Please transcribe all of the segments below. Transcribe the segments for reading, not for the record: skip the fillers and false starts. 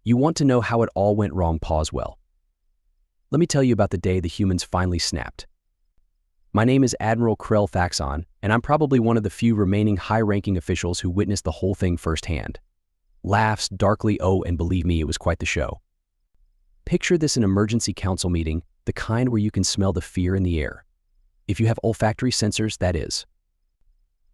You want to know how it all went wrong, pause well. Let me tell you about the day the humans finally snapped. My name is Admiral Krell Thaxon, and I'm probably one of the few remaining high-ranking officials who witnessed the whole thing firsthand. Laughs, darkly, oh, and believe me, it was quite the show. Picture this: an emergency council meeting, the kind where you can smell the fear in the air. If you have olfactory sensors, that is.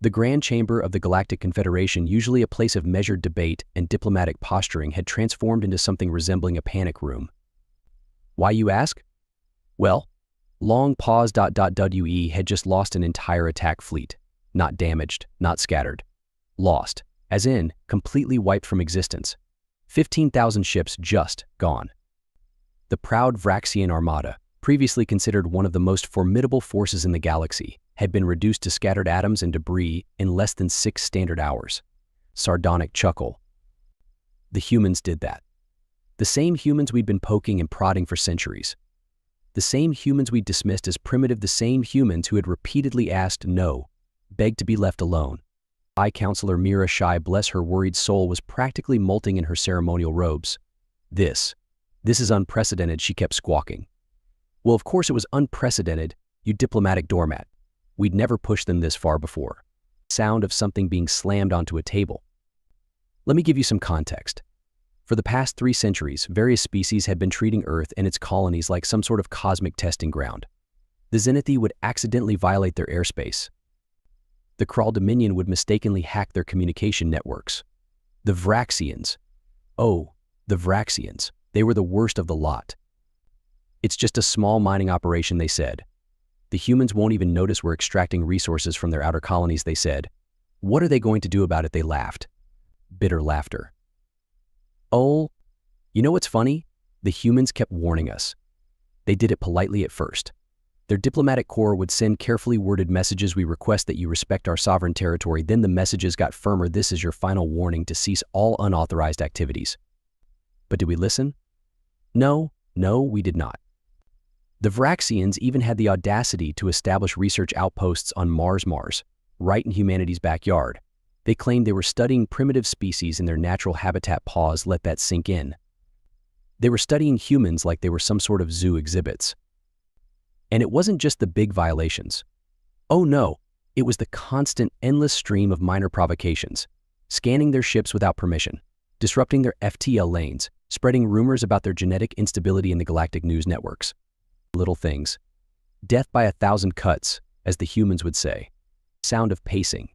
The Grand Chamber of the Galactic Confederation, usually a place of measured debate and diplomatic posturing, had transformed into something resembling a panic room. Why, you ask? Well, long pause. WE had just lost an entire attack fleet. Not damaged, not scattered. Lost, as in completely wiped from existence. 15,000 ships just gone. The proud Vraxxian Armada, previously considered one of the most formidable forces in the galaxy, had been reduced to scattered atoms and debris in less than 6 standard hours. Sardonic chuckle. The humans did that. The same humans we'd been poking and prodding for centuries. The same humans we'd dismissed as primitive, the same humans who had repeatedly asked no, begged to be left alone. Counselor Mira Shai, bless her worried soul, was practically molting in her ceremonial robes. This is unprecedented, she kept squawking. Well, of course it was unprecedented, you diplomatic doormat. We'd never pushed them this far before. Sound of something being slammed onto a table. Let me give you some context. For the past 3 centuries, various species had been treating Earth and its colonies like some sort of cosmic testing ground. The Zenithii would accidentally violate their airspace. The Krall Dominion would mistakenly hack their communication networks. The Vraxxians. Oh, the Vraxxians. They were the worst of the lot. It's just a small mining operation, they said. The humans won't even notice we're extracting resources from their outer colonies, they said. What are they going to do about it, they laughed. Bitter laughter. Oh, you know what's funny? The humans kept warning us. They did it politely at first. Their diplomatic corps would send carefully worded messages: we request that you respect our sovereign territory. Then the messages got firmer: this is your final warning to cease all unauthorized activities. But did we listen? No, we did not. The Vraxxians even had the audacity to establish research outposts on Mars, right in humanity's backyard. They claimed they were studying primitive species in their natural habitat. Pause, let that sink in. They were studying humans like they were some sort of zoo exhibits. And it wasn't just the big violations. Oh no, it was the constant, endless stream of minor provocations, scanning their ships without permission, disrupting their FTL lanes, spreading rumors about their genetic instability in the galactic news networks. Little things. Death by 1,000 cuts, as the humans would say. Sound of pacing.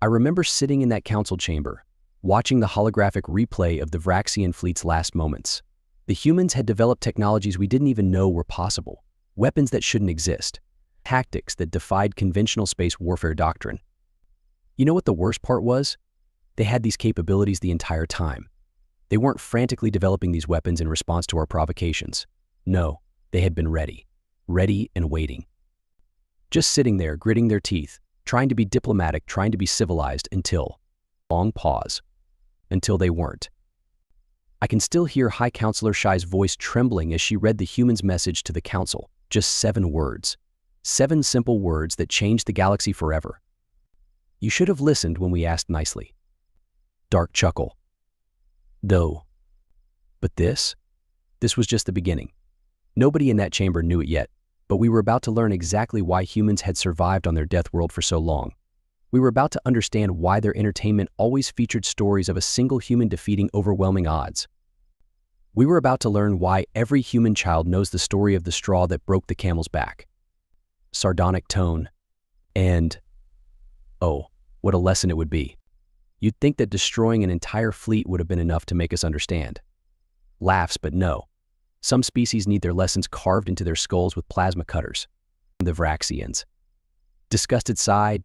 I remember sitting in that council chamber, watching the holographic replay of the Vraxxian fleet's last moments. The humans had developed technologies we didn't even know were possible, weapons that shouldn't exist, tactics that defied conventional space warfare doctrine. You know what the worst part was? They had these capabilities the entire time. They weren't frantically developing these weapons in response to our provocations. No, they had been ready and waiting. Just sitting there, gritting their teeth, trying to be diplomatic, trying to be civilized until, long pause, until they weren't. I can still hear High Counselor Shai's voice trembling as she read the humans' message to the council. Just 7 words. 7 simple words that changed the galaxy forever. You should have listened when we asked nicely. Dark chuckle. Though. But this was just the beginning. Nobody in that chamber knew it yet, but we were about to learn exactly why humans had survived on their death world for so long. We were about to understand why their entertainment always featured stories of a single human defeating overwhelming odds. We were about to learn why every human child knows the story of the straw that broke the camel's back. Sardonic tone. And, oh, what a lesson it would be. You'd think that destroying an entire fleet would have been enough to make us understand. Laughs, but no. Some species need their lessons carved into their skulls with plasma cutters. The Vraxxians. Disgusted sigh, ...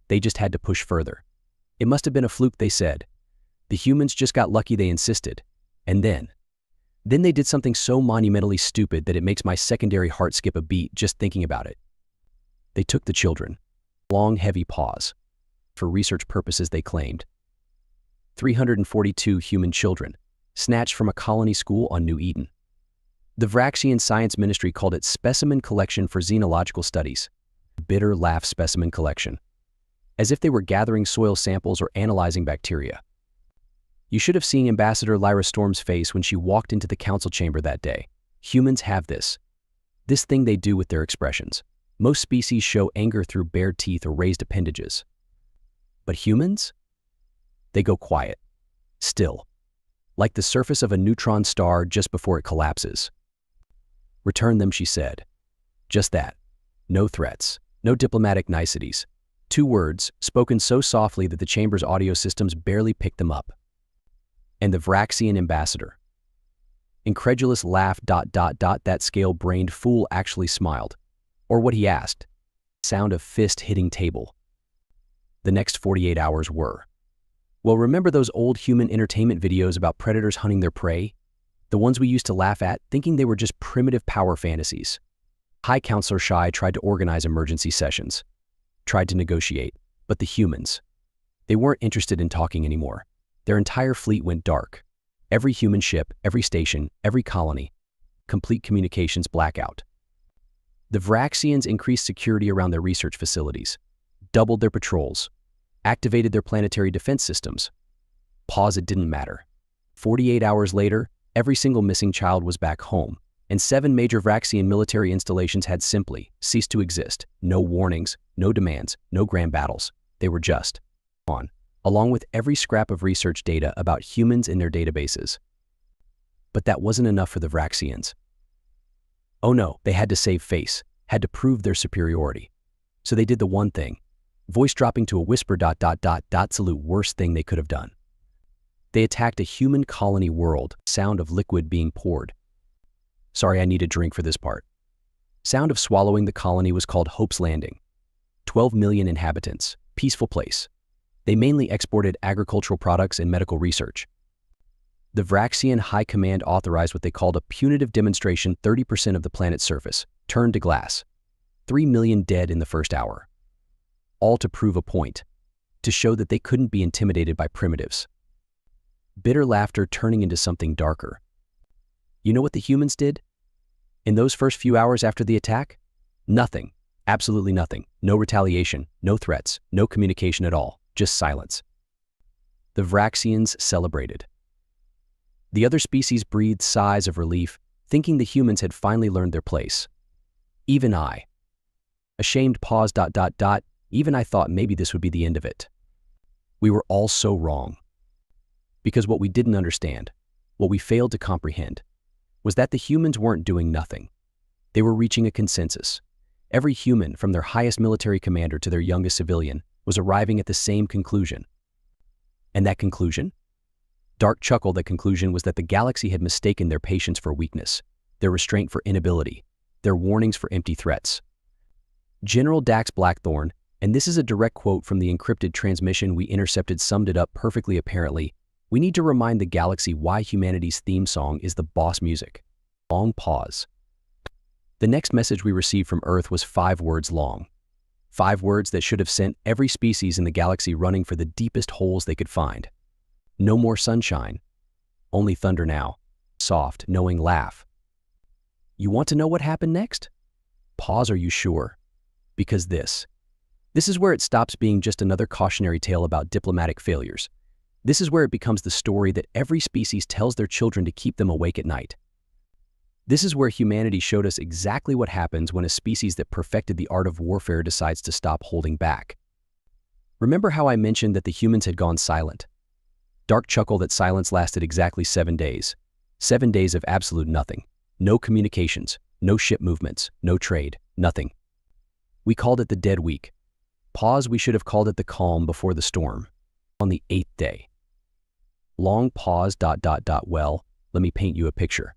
they just had to push further. It must have been a fluke, they said. The humans just got lucky, they insisted. And then they did something so monumentally stupid that it makes my secondary heart skip a beat just thinking about it. They took the children. Long, heavy pause. For research purposes, they claimed. 342 human children, snatched from a colony school on New Eden. The Vraxxian Science Ministry called it Specimen Collection for Xenological Studies. Bitter laugh, specimen collection. As if they were gathering soil samples or analyzing bacteria. You should have seen Ambassador Lyra Storm's face when she walked into the council chamber that day. Humans have this thing they do with their expressions. Most species show anger through bared teeth or raised appendages. But humans? They go quiet, still, like the surface of a neutron star just before it collapses. Return them, she said. Just that. No threats, no diplomatic niceties. 2 words, spoken so softly that the chamber's audio systems barely picked them up. And the Vraxxian ambassador. Incredulous laugh ... That scale-brained fool actually smiled. Or what he asked. Sound of fist hitting table. The next 48 hours were. Well, remember those old human entertainment videos about predators hunting their prey? The ones we used to laugh at, thinking they were just primitive power fantasies. High Counselor Shy tried to organize emergency sessions. Tried to negotiate. But the humans. They weren't interested in talking anymore. Their entire fleet went dark. Every human ship, every station, every colony. Complete communications blackout. The Vraxxians increased security around their research facilities. Doubled their patrols. Activated their planetary defense systems. Pause, it didn't matter. 48 hours later, every single missing child was back home, and 7 major Vraxxian military installations had simply ceased to exist. No warnings, no demands, no grand battles. They were just on, along with every scrap of research data about humans in their databases. But that wasn't enough for the Vraxxians. Oh no, they had to save face, had to prove their superiority. So they did the one thing, voice dropping to a whisper ... Absolute worst thing they could have done. They attacked a human colony world, sound of liquid being poured. Sorry, I need a drink for this part. Sound of swallowing the colony was called Hope's Landing. 12 million inhabitants, peaceful place. They mainly exported agricultural products and medical research. The Vraxxian High Command authorized what they called a punitive demonstration. 30% of the planet's surface turned to glass. 3 million dead in the first hour. All to prove a point, to show that they couldn't be intimidated by primitives. Bitter laughter turning into something darker. You know what the humans did? In those first few hours after the attack? Nothing. Absolutely nothing. No retaliation, no threats, no communication at all. Just silence. The Vraxxians celebrated. The other species breathed sighs of relief, thinking the humans had finally learned their place. Even I. Ashamed pause ... Even I thought maybe this would be the end of it. We were all so wrong. Because what we didn't understand, what we failed to comprehend, was that the humans weren't doing nothing. They were reaching a consensus. Every human, from their highest military commander to their youngest civilian, was arriving at the same conclusion. And that conclusion? Dark chuckle, the conclusion was that the galaxy had mistaken their patience for weakness, their restraint for inability, their warnings for empty threats. General Dax Blackthorne, and this is a direct quote from the encrypted transmission we intercepted, summed it up perfectly apparently. We need to remind the galaxy why humanity's theme song is the boss music. Long pause. The next message we received from Earth was 5 words long. 5 words that should have sent every species in the galaxy running for the deepest holes they could find. No more sunshine. Only thunder now. Soft, knowing laugh. You want to know what happened next? Pause, are you sure? Because this is where it stops being just another cautionary tale about diplomatic failures. This is where it becomes the story that every species tells their children to keep them awake at night. This is where humanity showed us exactly what happens when a species that perfected the art of warfare decides to stop holding back. Remember how I mentioned that the humans had gone silent? Dark chuckle, that silence lasted exactly 7 days. 7 days of absolute nothing. No communications, no ship movements, no trade, nothing. We called it the dead week. Pause, we should have called it the calm before the storm. On the 8th day. Long pause ... Well, let me paint you a picture.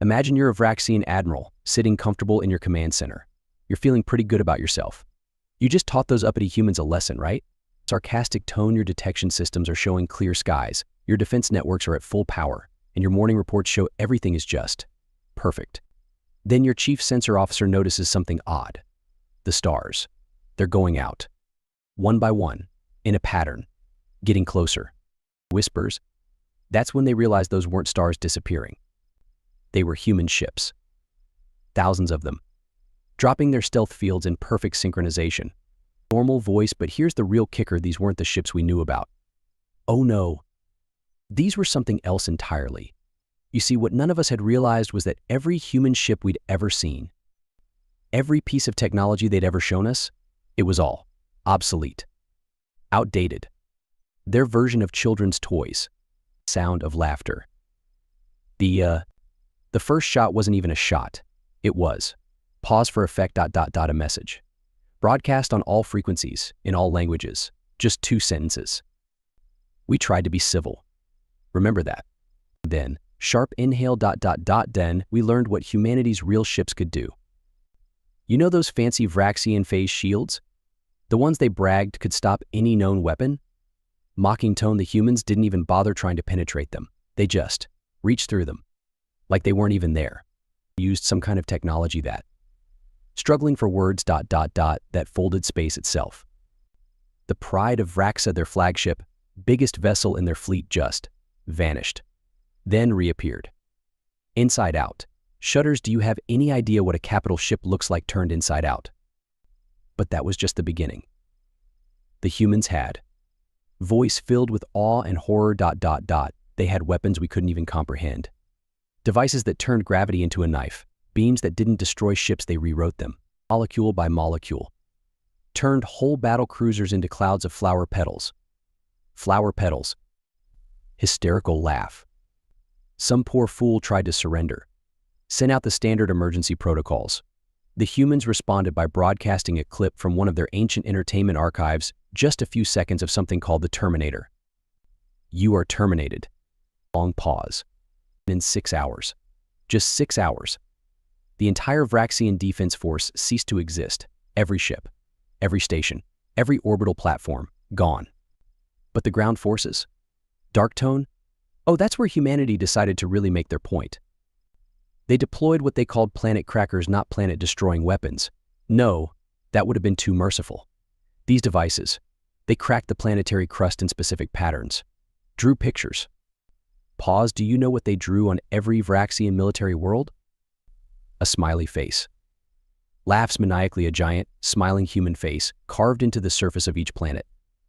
Imagine you're a Vraxxian admiral, sitting comfortable in your command center. You're feeling pretty good about yourself. You just taught those uppity humans a lesson, right? Sarcastic tone, your detection systems are showing clear skies, your defense networks are at full power, and your morning reports show everything is just perfect. Then your chief sensor officer notices something odd. The stars. They're going out. One by one, in a pattern, getting closer. Whispers. That's when they realized those weren't stars disappearing. They were human ships. Thousands of them. Dropping their stealth fields in perfect synchronization. Normal voice, but here's the real kicker, these weren't the ships we knew about. Oh no. These were something else entirely. You see, what none of us had realized was that every human ship we'd ever seen, every piece of technology they'd ever shown us, it was all obsolete, outdated. Their version of children's toys. Sound of laughter. The first shot wasn't even a shot. It was pause for effect ... a message. Broadcast on all frequencies, in all languages. Just 2 sentences. We tried to be civil. Remember that. Then, sharp inhale ... then we learned what humanity's real ships could do. You know those fancy Vraxxian phase shields? The ones they bragged could stop any known weapon? Mocking tone, the humans didn't even bother trying to penetrate them. They just reached through them. Like they weren't even there. Used some kind of technology that, struggling for words ... that folded space itself. The pride of Vraxxa, their flagship, biggest vessel in their fleet, just vanished. Then reappeared. Inside out. Shudders, do you have any idea what a capital ship looks like turned inside out? But that was just the beginning. The humans had. Voice filled with awe and horror ... They had weapons we couldn't even comprehend. Devices that turned gravity into a knife. Beams that didn't destroy ships, they rewrote them, molecule by molecule. Turned whole battle cruisers into clouds of flower petals. Flower petals. Hysterical laugh. Some poor fool tried to surrender. Sent out the standard emergency protocols. The humans responded by broadcasting a clip from one of their ancient entertainment archives, just a few seconds of something called the Terminator. You are terminated. Long pause. In 6 hours. Just 6 hours. The entire Vraxxian defense force ceased to exist. Every ship, every station, every orbital platform, gone. But the ground forces? Dark tone? Oh, that's where humanity decided to really make their point. They deployed what they called planet crackers, not planet-destroying weapons. No, that would have been too merciful. These devices, they cracked the planetary crust in specific patterns. Drew pictures. Pause, do you know what they drew on every Vraxxian military world? A smiley face. Laughs maniacally, a giant, smiling human face carved into the surface of each planet,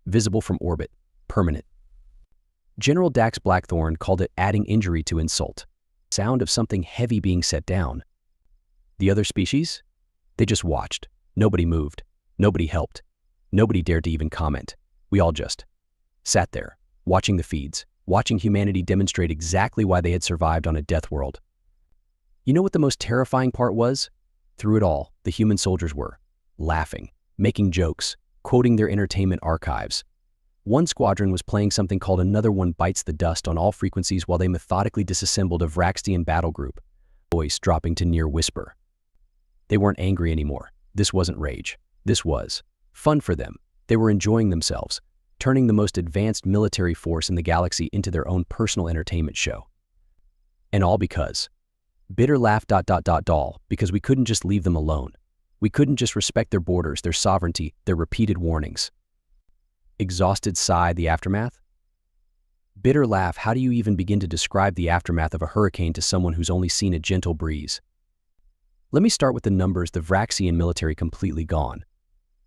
visible from orbit, permanent. General Dax Blackthorne called it adding injury to insult. Sound of something heavy being set down. The other species? They just watched. Nobody moved. Nobody helped. Nobody dared to even comment. We all just sat there, watching the feeds, watching humanity demonstrate exactly why they had survived on a death world. You know what the most terrifying part was? Through it all, the human soldiers were laughing, making jokes, quoting their entertainment archives. One squadron was playing something called Another One Bites the Dust on all frequencies while they methodically disassembled a Vraxxian battle group, voice dropping to near whisper. They weren't angry anymore. This wasn't rage. This was fun for them. They were enjoying themselves, turning the most advanced military force in the galaxy into their own personal entertainment show. And all because bitter laugh ... because we couldn't just leave them alone. We couldn't just respect their borders, their sovereignty, their repeated warnings. Exhausted sigh, the aftermath? Bitter laugh, how do you even begin to describe the aftermath of a hurricane to someone who's only seen a gentle breeze? Let me start with the numbers. The Vraxxian military completely gone.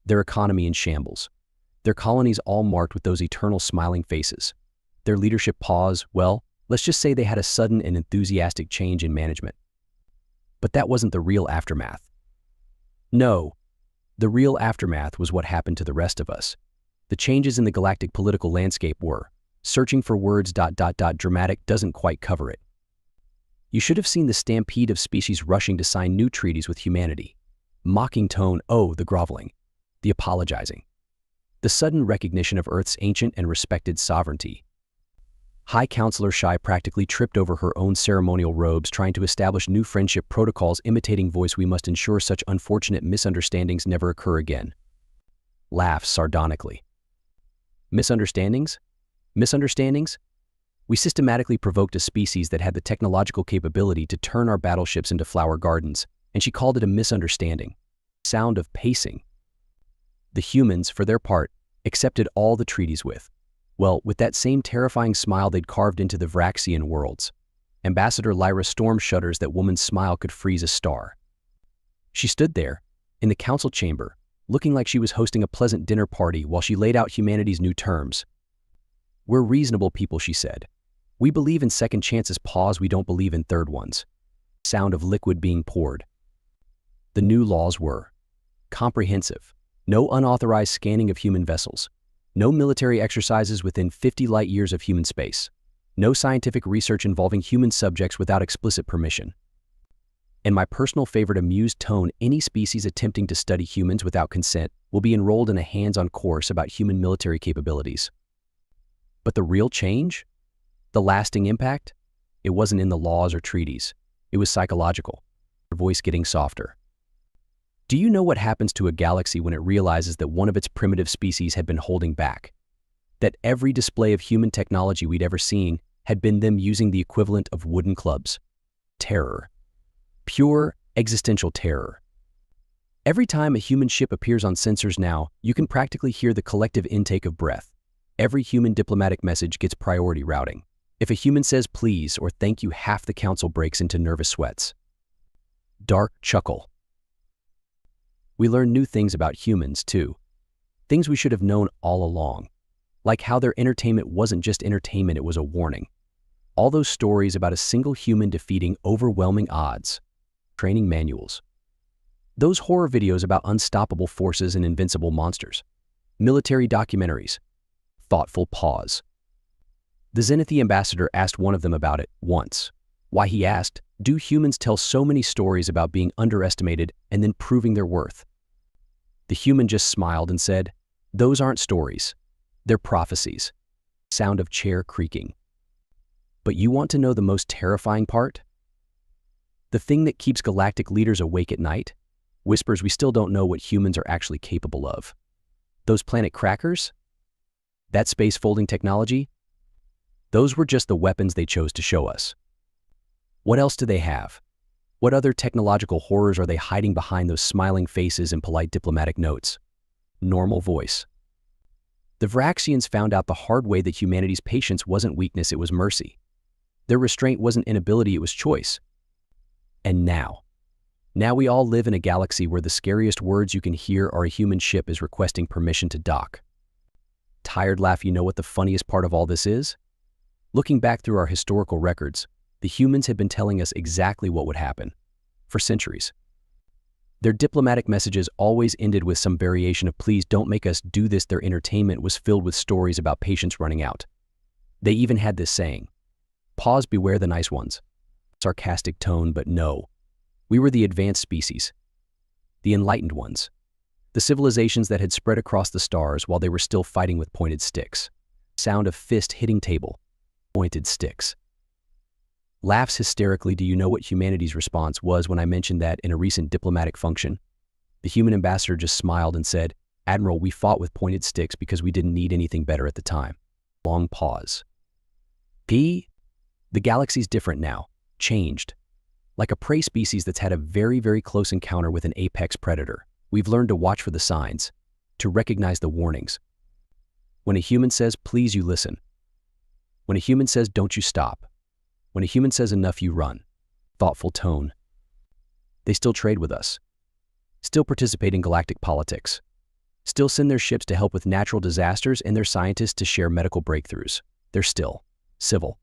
Their economy in shambles. Their colonies all marked with those eternal smiling faces. Their leadership pause, well, let's just say they had a sudden and enthusiastic change in management. But that wasn't the real aftermath. No, the real aftermath was what happened to the rest of us. The changes in the galactic political landscape were, searching for words ... dramatic doesn't quite cover it. You should have seen the stampede of species rushing to sign new treaties with humanity. Mocking tone, oh, the groveling, the apologizing. The sudden recognition of Earth's ancient and respected sovereignty. High Counselor Shy practically tripped over her own ceremonial robes trying to establish new friendship protocols imitating voice. We must ensure such unfortunate misunderstandings never occur again. Laughs sardonically. Misunderstandings? Misunderstandings? We systematically provoked a species that had the technological capability to turn our battleships into flower gardens, and she called it a misunderstanding. Sound of pacing. The humans, for their part, accepted all the treaties with that same terrifying smile they'd carved into the Vraxxian worlds. Ambassador Lyra storm shudders. That woman's smile could freeze a star. She stood there, in the council chamber, looking like she was hosting a pleasant dinner party while she laid out humanity's new terms. We're reasonable people, she said. We believe in second chances. Pause. We don't believe in third ones. Sound of liquid being poured. The new laws were comprehensive. No unauthorized scanning of human vessels. No military exercises within 50 light years of human space. No scientific research involving human subjects without explicit permission. And my personal favorite amused tone, any species attempting to study humans without consent will be enrolled in a hands-on course about human military capabilities. But the real change? The lasting impact? It wasn't in the laws or treaties. It was psychological. Her voice getting softer. Do you know what happens to a galaxy when it realizes that one of its primitive species had been holding back? That every display of human technology we'd ever seen had been them using the equivalent of wooden clubs. Terror. Pure, existential terror. Every time a human ship appears on sensors now, you can practically hear the collective intake of breath. Every human diplomatic message gets priority routing. If a human says please or thank you, half the council breaks into nervous sweats. Dark chuckle. We learn new things about humans, too. Things we should have known all along. Like how their entertainment wasn't just entertainment, it was a warning. All those stories about a single human defeating overwhelming odds. Training manuals. Those horror videos about unstoppable forces and invincible monsters. Military documentaries. Thoughtful pause. The Zenithia ambassador asked one of them about it once. Why, he asked, do humans tell so many stories about being underestimated and then proving their worth? The human just smiled and said, those aren't stories. They're prophecies. Sound of chair creaking. But you want to know the most terrifying part? The thing that keeps galactic leaders awake at night? Whispers we still don't know what humans are actually capable of. Those planet crackers? That space folding technology? Those were just the weapons they chose to show us. What else do they have? What other technological horrors are they hiding behind those smiling faces and polite diplomatic notes? Normal voice. The Vraxxians found out the hard way that humanity's patience wasn't weakness, it was mercy. Their restraint wasn't inability, it was choice. And now we all live in a galaxy where the scariest words you can hear are a human ship is requesting permission to dock. Tired laugh. You know what the funniest part of all this is? Looking back through our historical records, the humans had been telling us exactly what would happen for centuries. Their diplomatic messages always ended with some variation of please don't make us do this. Their entertainment was filled with stories about patience running out. They even had this saying, pause, beware the nice ones. Sarcastic tone, but no. We were the advanced species, the enlightened ones, the civilizations that had spread across the stars while they were still fighting with pointed sticks. Sound of fist hitting table. Pointed sticks. Laughs hysterically. Do you know what humanity's response was when I mentioned that in a recent diplomatic function? The human ambassador just smiled and said, Admiral, we fought with pointed sticks because we didn't need anything better at the time. Long pause. The galaxy's different now. Changed. Like a prey species that's had a very, very close encounter with an apex predator. We've learned to watch for the signs, to recognize the warnings. When a human says, please, you listen. When a human says, don't you stop. When a human says enough, you run. Thoughtful tone. They still trade with us. Still participate in galactic politics. Still send their ships to help with natural disasters and their scientists to share medical breakthroughs. They're still civil.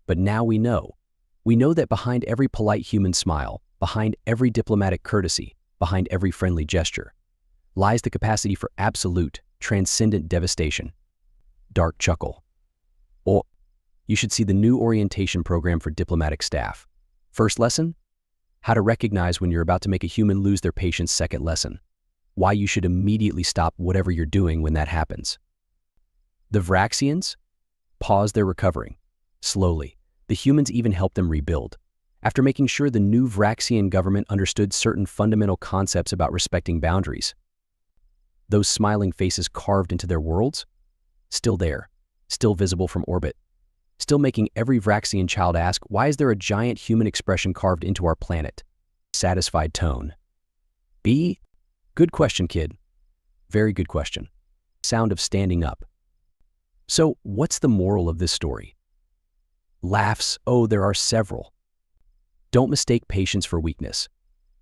But now we know. We know that behind every polite human smile, behind every diplomatic courtesy, behind every friendly gesture, lies the capacity for absolute, transcendent devastation. Dark chuckle. Oh, you should see the new orientation program for diplomatic staff. First lesson? How to recognize when you're about to make a human lose their patience. Second lesson? Why you should immediately stop whatever you're doing when that happens. The Vraxxians? Pause their recovering. Slowly. The humans even helped them rebuild. After making sure the new Vraxxian government understood certain fundamental concepts about respecting boundaries. Those smiling faces carved into their worlds? Still there. Still visible from orbit. Still making every Vraxxian child ask, why is there a giant human expression carved into our planet? Satisfied tone. B? Good question, kid. Very good question. Sound of standing up. So, what's the moral of this story? Laughs. Oh, there are several. Don't mistake patience for weakness.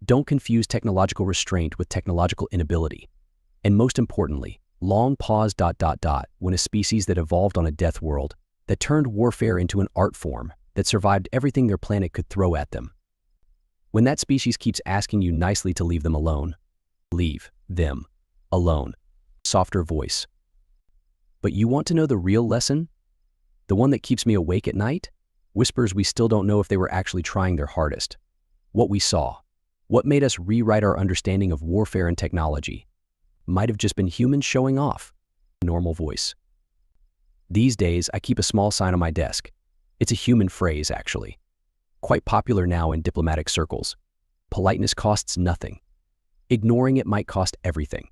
Don't confuse technological restraint with technological inability. And most importantly, long pause ... when a species that evolved on a death world that turned warfare into an art form that survived everything their planet could throw at them. When that species keeps asking you nicely to leave them alone, leave them alone. Softer voice. But you want to know the real lesson? The one that keeps me awake at night? Whispers we still don't know if they were actually trying their hardest. What we saw, what made us rewrite our understanding of warfare and technology, might have just been humans showing off. Normal voice. These days, I keep a small sign on my desk. It's a human phrase, actually. Quite popular now in diplomatic circles. Politeness costs nothing. Ignoring it might cost everything.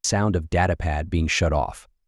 Sound of datapad being shut off.